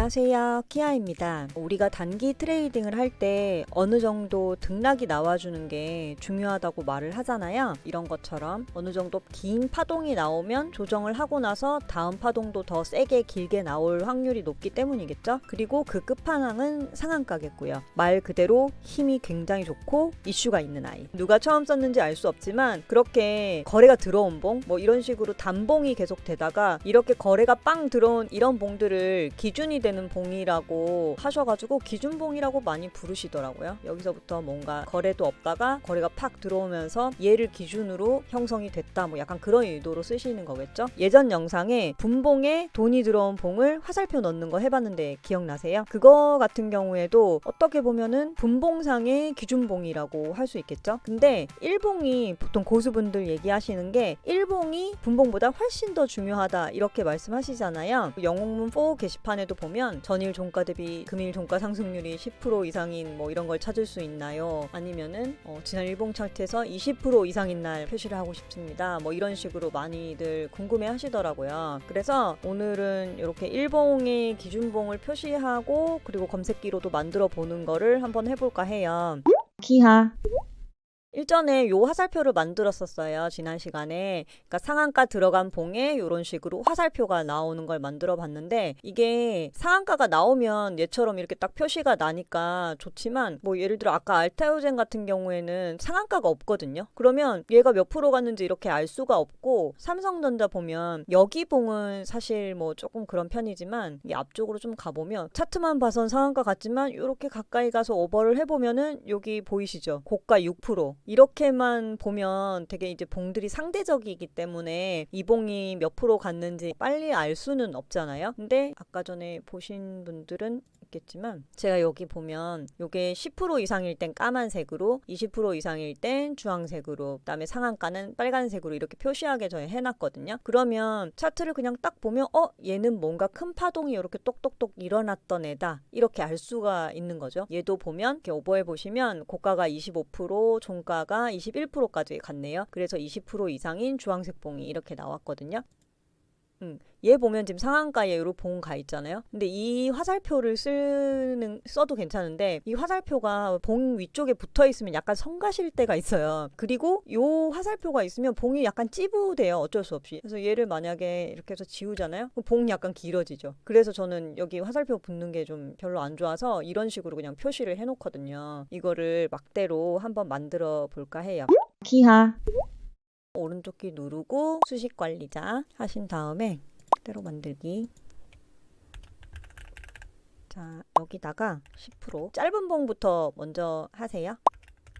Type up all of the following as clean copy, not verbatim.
안녕하세요, 키아입니다. 우리가 단기 트레이딩을 할 때 어느 정도 등락이 나와주는 게 중요하다고 말을 하잖아요. 이런 것처럼 어느 정도 긴 파동이 나오면 조정을 하고 나서 다음 파동도 더 세게 길게 나올 확률이 높기 때문이겠죠. 그리고 그 끝판왕은 상한가겠고요. 말 그대로 힘이 굉장히 좋고 이슈가 있는 아이. 누가 처음 썼는지 알 수 없지만 그렇게 거래가 들어온 봉, 뭐 이런 식으로 단봉이 계속 되다가 이렇게 거래가 빵 들어온 이런 봉들을 기준이 되는 봉이라고 하셔가지고 기준봉이라고 많이 부르시더라고요. 여기서부터 뭔가 거래도 없다가 거래가 팍 들어오면서 얘를 기준으로 형성이 됐다, 뭐 약간 그런 의도로 쓰시는 거겠죠. 예전 영상에 분봉에 돈이 들어온 봉을 화살표 넣는 거 해봤는데 기억나세요? 그거 같은 경우에도 어떻게 보면은 분봉상의 기준봉이라고 할 수 있겠죠. 근데 일봉이 보통 고수분들 얘기하시는 게 일봉이 분봉보다 훨씬 더 중요하다 이렇게 말씀하시잖아요. 영웅문 4 게시판에도 보면 전일 종가 대비 금일 종가 상승률이 10% 이상인 뭐 이런 걸 찾을 수 있나요? 아니면은 지난 일봉 차트에서 20% 이상인 날 표시를 하고 싶습니다. 뭐 이런 식으로 많이들 궁금해 하시더라고요. 그래서 오늘은 이렇게 일봉의 기준봉을 표시하고 그리고 검색기로도 만들어 보는 거를 한번 해볼까 해요. 키하. 일전에 요 화살표를 만들었었어요. 지난 시간에. 그러니까 상한가 들어간 봉에 이런 식으로 화살표가 나오는 걸 만들어 봤는데 이게 상한가가 나오면 얘처럼 이렇게 딱 표시가 나니까 좋지만 뭐 예를 들어 아까 알타요젠 같은 경우에는 상한가가 없거든요. 그러면 얘가 몇 프로 갔는지 이렇게 알 수가 없고 삼성전자 보면 여기 봉은 사실 뭐 조금 그런 편이지만 이 앞쪽으로 좀 가보면 차트만 봐선 상한가 같지만 이렇게 가까이 가서 오버를 해보면은 여기 보이시죠? 고가 6%. 이렇게만 보면 되게 이제 봉들이 상대적이기 때문에 이 봉이 몇 프로 갔는지 빨리 알 수는 없잖아요. 근데 아까 전에 보신 분들은 있겠지만 제가 여기 보면 요게 10% 이상일 땐 까만색으로 20% 이상일 땐 주황색으로 그다음에 상한가는 빨간색으로 이렇게 표시하게 저희 해놨거든요. 그러면 차트를 그냥 딱 보면 얘는 뭔가 큰 파동이 이렇게 똑똑똑 일어났던 애다 이렇게 알 수가 있는 거죠. 얘도 보면 이렇게 오버해 보시면 고가가 25% 종가가 21%까지 갔네요. 그래서 20% 이상인 주황색 봉이 이렇게 나왔거든요. 얘 보면 지금 상한가에 요로 봉 가 있잖아요. 근데 이 화살표를 써도 괜찮은데 이 화살표가 봉 위쪽에 붙어 있으면 약간 성가실 때가 있어요. 그리고 요 화살표가 있으면 봉이 약간 찌부돼요. 어쩔 수 없이. 그래서 얘를 만약에 이렇게 해서 지우잖아요. 그럼 봉이 약간 길어지죠. 그래서 저는 여기 화살표 붙는 게 좀 별로 안 좋아서 이런 식으로 그냥 표시를 해놓거든요. 이거를 막대로 한번 만들어 볼까 해요. 키하. 오른쪽 키 누르고 수식 관리자 하신 다음에 그대로 만들기. 자, 여기다가 10% 짧은 봉부터 먼저 하세요.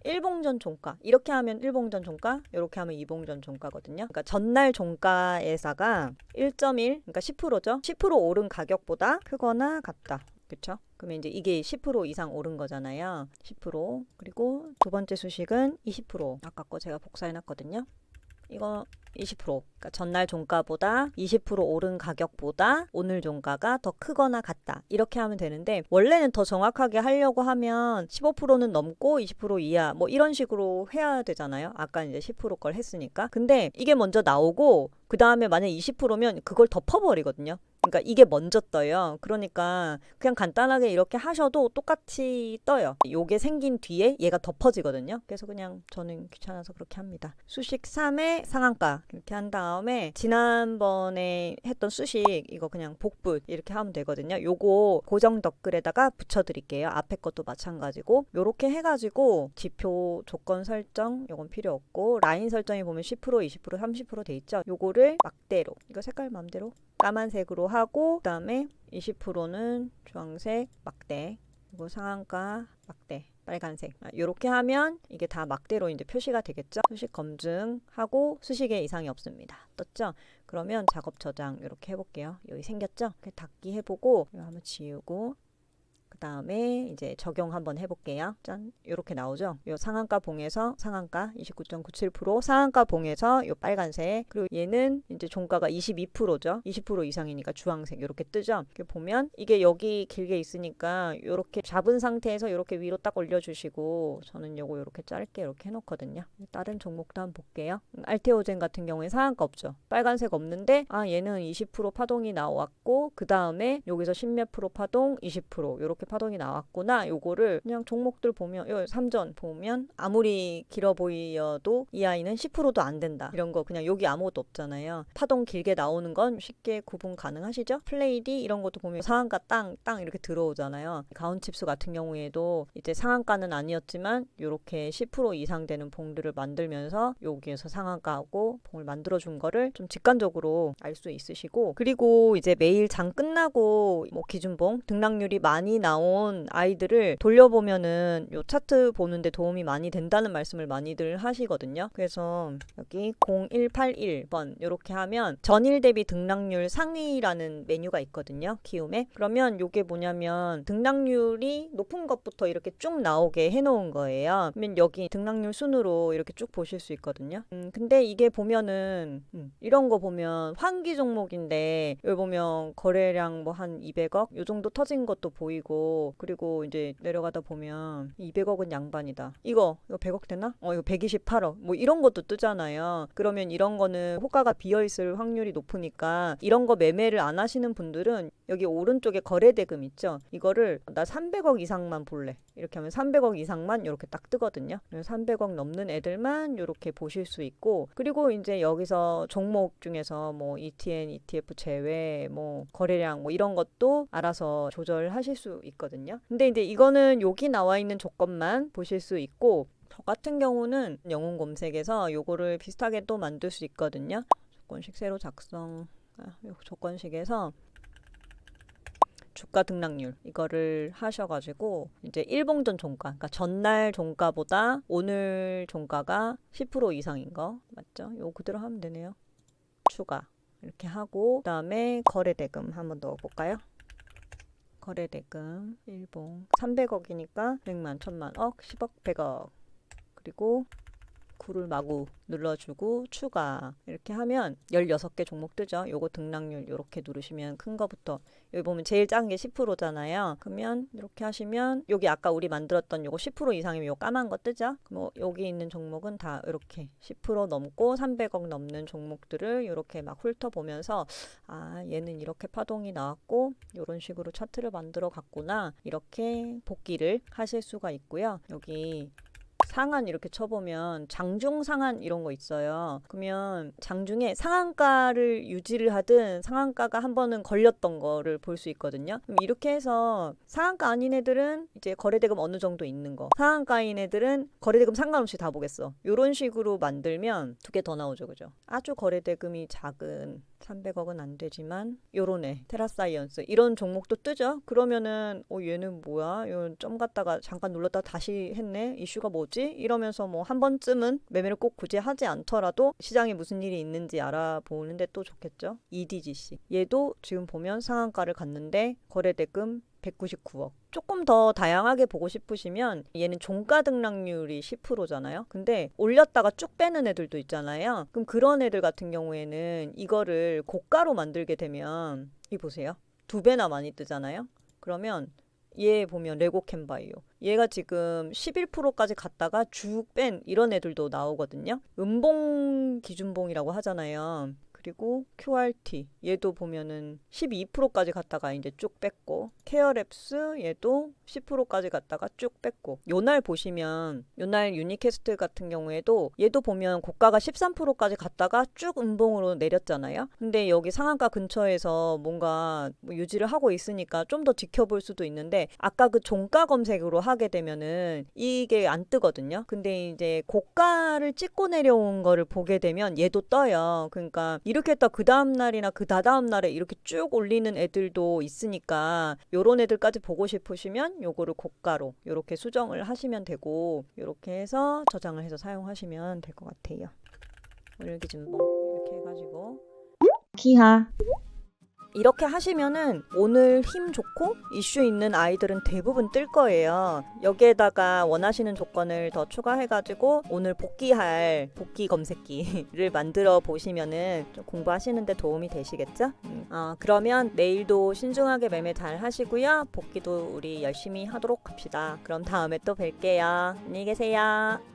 1봉전 종가 이렇게 하면 1봉전 종가, 이렇게 하면 2봉전 종가거든요. 그러니까 전날 종가에서가 1.1 그러니까 10%죠. 10% 오른 가격보다 크거나 같다. 그쵸? 그러면 이제 이게 10% 이상 오른 거잖아요. 10%. 그리고 두 번째 수식은 20%. 아까 거 제가 복사해놨거든요. 이거 20%. 그러니까 전날 종가보다 20% 오른 가격보다 오늘 종가가 더 크거나 같다. 이렇게 하면 되는데 원래는 더 정확하게 하려고 하면 15%는 넘고 20% 이하 뭐 이런 식으로 해야 되잖아요. 아까 이제 10% 걸 했으니까. 근데 이게 먼저 나오고 그 다음에 만약 20%면 그걸 덮어버리거든요. 그러니까 이게 먼저 떠요. 그러니까 그냥 간단하게 이렇게 하셔도 똑같이 떠요. 요게 생긴 뒤에 얘가 덮어지거든요. 그래서 그냥 저는 귀찮아서 그렇게 합니다. 수식 3의 상한가 이렇게 한 다음에 지난번에 했던 수식 이거 그냥 복붙 이렇게 하면 되거든요. 요거 고정 댓글에다가 붙여드릴게요. 앞에 것도 마찬가지고 요렇게 해가지고 지표 조건 설정 요건 필요 없고 라인 설정에 보면 10% 20% 30% 돼 있죠. 요거를 막대로 이거 색깔 맘대로 까만색으로 하고 그 다음에 20%는 주황색 막대 그리고 상한가 막대 빨간색 이렇게 하면 이게 다 막대로 이제 표시가 되겠죠. 수식 검증하고 수식에 이상이 없습니다. 떴죠? 그러면 작업 저장 이렇게 해볼게요. 여기 생겼죠? 닫기 해보고 이거 한번 지우고 그 그다음에 이제 적용 한번 해볼게요. 짠, 이렇게 나오죠. 요 상한가 봉에서 상한가 29.97%, 상한가 봉에서 요 빨간색, 그리고 얘는 이제 종가가 22%죠. 20% 이상이니까 주황색 이렇게 뜨죠. 이렇게 보면 이게 여기 길게 있으니까 이렇게 잡은 상태에서 이렇게 위로 딱 올려주시고, 저는 요거 이렇게 짧게 이렇게 해놓거든요. 다른 종목도 한번 볼게요. 알테오젠 같은 경우에 상한가 없죠. 빨간색 없는데 얘는 20% 파동이 나왔고, 그 다음에 여기서 10몇 프로 파동, 20% 이렇게 파동이 나왔구나. 요거를 그냥 종목들 보면, 요 삼전 보면 아무리 길어 보여도 이 아이는 10%도 안 된다. 이런 거 그냥 여기 아무것도 없잖아요. 파동 길게 나오는 건 쉽게 구분 가능하시죠? 플레이디 이런 것도 보면 상한가 땅 이렇게 들어오잖아요. 가온칩스 같은 경우에도 이제 상한가는 아니었지만 이렇게 10% 이상 되는 봉들을 만들면서 여기에서 상한가하고 봉을 만들어준 거를 좀 직관적으로 알 수 있으시고, 그리고 이제 매일 장 끝나고 뭐 기준봉 등락률이 많이 나온 아이들을 돌려보면은 요 차트 보는데 도움이 많이 된다는 말씀을 많이들 하시거든요. 그래서 여기 0181번 이렇게 하면 전일 대비 등락률 상위라는 메뉴가 있거든요. 키움에. 그러면 요게 뭐냐면 등락률이 높은 것부터 이렇게 쭉 나오게 해놓은 거예요. 그러면 여기 등락률 순으로 이렇게 쭉 보실 수 있거든요. 근데 이게 보면은 이런 거 보면 환기 종목인데 여기 보면 거래량 뭐 한 200억 요 정도 터진 것도 보이고, 그리고 이제 내려가다 보면 200억은 양반이다. 이거 100억 되나? 이거 128억 뭐 이런 것도 뜨잖아요. 그러면 이런 거는 호가가 비어있을 확률이 높으니까 이런 거 매매를 안 하시는 분들은 여기 오른쪽에 거래대금 있죠. 이거를 나 300억 이상만 볼래. 이렇게 하면 300억 이상만 이렇게 딱 뜨거든요. 300억 넘는 애들만 이렇게 보실 수 있고, 그리고 이제 여기서 종목 중에서 뭐 ETN, ETF 제외, 뭐 거래량 뭐 이런 것도 알아서 조절하실 수 있거든요. 근데 이제 이거는 여기 나와 있는 조건만 보실 수 있고, 저 같은 경우는 영웅 검색에서 요거를 비슷하게 또 만들 수 있거든요. 조건식 새로 작성, 요 조건식에서 주가 등락률 이거를 하셔가지고 이제 일봉전 종가, 그러니까 전날 종가보다 오늘 종가가 10% 이상인 거 맞죠? 요 그대로 하면 되네요. 추가 이렇게 하고, 그 다음에 거래대금 한번 넣어볼까요? 거래대금 일봉 300억이니까 100만, 1000만억, 10억, 100억, 그리고 구를 마구 눌러주고 추가 이렇게 하면 16개 종목 뜨죠. 요거 등락률 이렇게 누르시면 큰 거부터, 여기 보면 제일 작은 게 10%잖아요. 그러면 이렇게 하시면 여기 아까 우리 만들었던 요거 10% 이상이면 요 까만 거 뜨죠. 뭐 여기 있는 종목은 다 이렇게 10% 넘고 300억 넘는 종목들을 이렇게 막 훑어보면서 얘는 이렇게 파동이 나왔고 이런 식으로 차트를 만들어 갔구나, 이렇게 복기를 하실 수가 있고요. 여기 상한 이렇게 쳐보면 장중 상한 이런 거 있어요. 그러면 장중에 상한가를 유지를 하든 상한가가 한 번은 걸렸던 거를 볼 수 있거든요. 그럼 이렇게 해서 상한가 아닌 애들은 이제 거래대금 어느 정도 있는 거, 상한가인 애들은 거래대금 상관없이 다 보겠어. 이런 식으로 만들면 두 개 더 나오죠. 그죠? 아주 거래대금이 작은 300억은 안 되지만 요런 애 테라사이언스 이런 종목도 뜨죠. 그러면은 얘는 뭐야? 이런 점 갔다가 잠깐 눌렀다 다시 했네. 이슈가 뭐지? 이러면서 뭐 한 번쯤은 매매를 꼭 굳이 하지 않더라도 시장에 무슨 일이 있는지 알아보는데 또 좋겠죠. EDGC 얘도 지금 보면 상한가를 갔는데 거래대금 199억. 조금 더 다양하게 보고 싶으시면 얘는 종가 등락률이 10%잖아요. 근데 올렸다가 쭉 빼는 애들도 있잖아요. 그럼 그런 애들 같은 경우에는 이거를 고가로 만들게 되면 이 보세요. 2배나 많이 뜨잖아요. 그러면 얘 보면 레고캠바이오 얘가 지금 11%까지 갔다가 쭉 뺀 이런 애들도 나오거든요. 음봉 기준봉이라고 하잖아요. 그리고 QRT 얘도 보면은 12%까지 갔다가 이제 쭉 뺐고, 케어랩스 얘도 10%까지 갔다가 쭉 뺐고, 요날 보시면 요날 유니캐스트 같은 경우에도 얘도 보면 고가가 13%까지 갔다가 쭉 음봉으로 내렸잖아요. 근데 여기 상한가 근처에서 뭔가 뭐 유지를 하고 있으니까 좀 더 지켜볼 수도 있는데, 아까 그 종가 검색으로 하게 되면은 이게 안 뜨거든요. 근데 이제 고가를 찍고 내려온 거를 보게 되면 얘도 떠요. 그러니까 이렇게 또 그 다음 날이나 그 다다음 날에 이렇게 쭉 올리는 애들도 있으니까 요런 애들까지 보고 싶으시면 요거를 고가로 요렇게 수정을 하시면 되고, 요렇게 해서 저장을 해서 사용하시면 될 것 같아요. 오늘 기준봉 이렇게 해가지고 키하 이렇게 하시면은 오늘 힘 좋고 이슈 있는 아이들은 대부분 뜰 거예요. 여기에다가 원하시는 조건을 더 추가해가지고 오늘 복귀할 복귀 검색기를 만들어 보시면은 좀 공부하시는데 도움이 되시겠죠? 그러면 내일도 신중하게 매매 잘 하시고요. 복귀도 우리 열심히 하도록 합시다. 그럼 다음에 또 뵐게요. 안녕히 계세요.